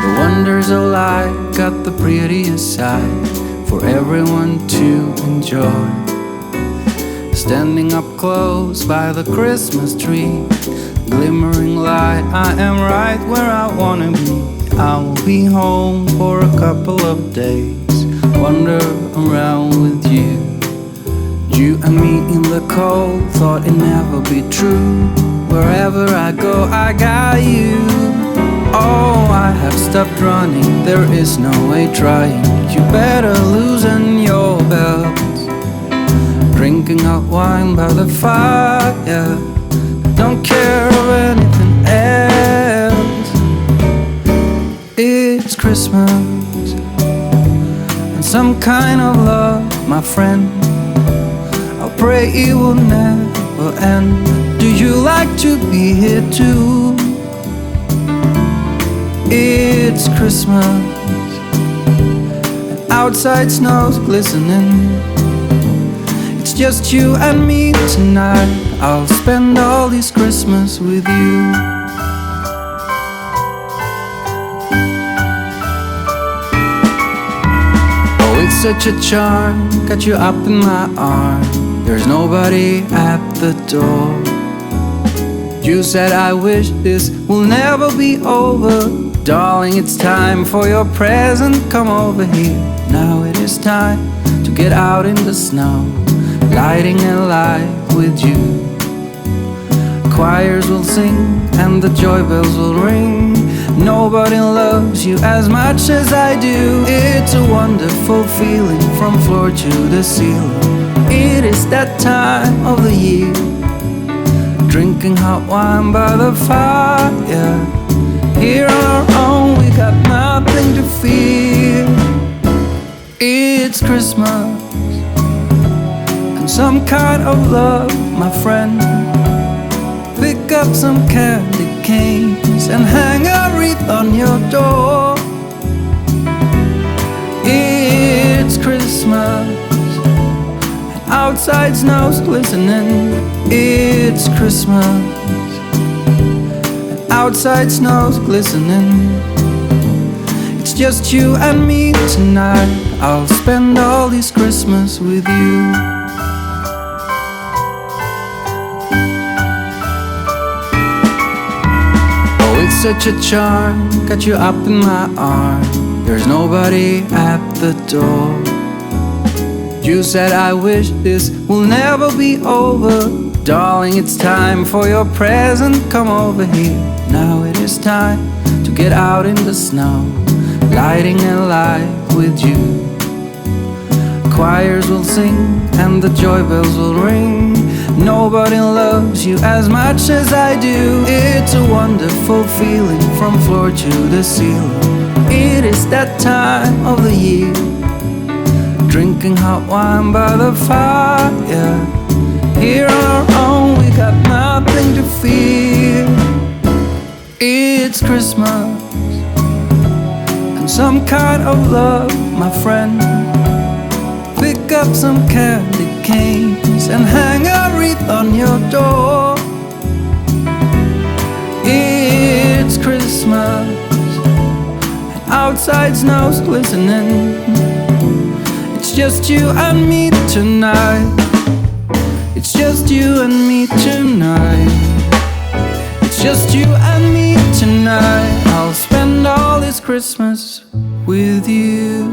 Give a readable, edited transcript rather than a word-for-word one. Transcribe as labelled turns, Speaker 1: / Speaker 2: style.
Speaker 1: The wonders of life got the prettiest side for everyone to enjoy. Standing up close by the Christmas tree, glimmering light, I am right where I wanna be. I will be home for a couple of days, wander around with you. You and me in the cold, thought it'd never be true. Wherever I go, I got you. Oh, I have stopped running, there is no way trying. You better loosen your belt. Drinking hot wine by the fire, don't care of anything else. It's Christmas and some kind of love, my friend. I'll pray it will never end. Do you like to be here too? It's Christmas and outside snow's glistening. It's just you and me tonight. I'll spend all this Christmas with you. Oh, it's such a charm, got you up in my arm. There's nobody at the door. You said I wish this will never be over. Darling, it's time for your present, come over here. Now it is time to get out in the snow, lighting a light with you. Choirs will sing and the joy bells will ring. Nobody loves you as much as I do. It's a wonderful feeling from floor to the ceiling. It is that time of the year, drinking hot wine by the fire. Here on our own, we got nothing to fear. It's Christmas and some kind of love, my friend. Pick up some candy canes and hang a wreath on your door. It's Christmas and outside snow's glistening. It's Christmas, outside snow's glistening. It's just you and me tonight. I'll spend all this Christmas with you. Oh, it's such a charm, got you up in my arm. There's nobody at the door. You said I wish this will never be over. Darling, it's time for your present, come over here. Now it is time to get out in the snow, lighting a light with you. Choirs will sing and the joy bells will ring. Nobody loves you as much as I do. It's a wonderful feeling from floor to the ceiling. It is that time of the year, drinking hot wine by the fire. Here on our own, we got nothing to fear. It's Christmas and some kind of love, my friend. Pick up some candy canes and hang a wreath on your door. It's Christmas and outside snow's glistening. It's just you and me tonight. It's just you and me tonight. It's just you and me tonight. I'll spend all this Christmas with you.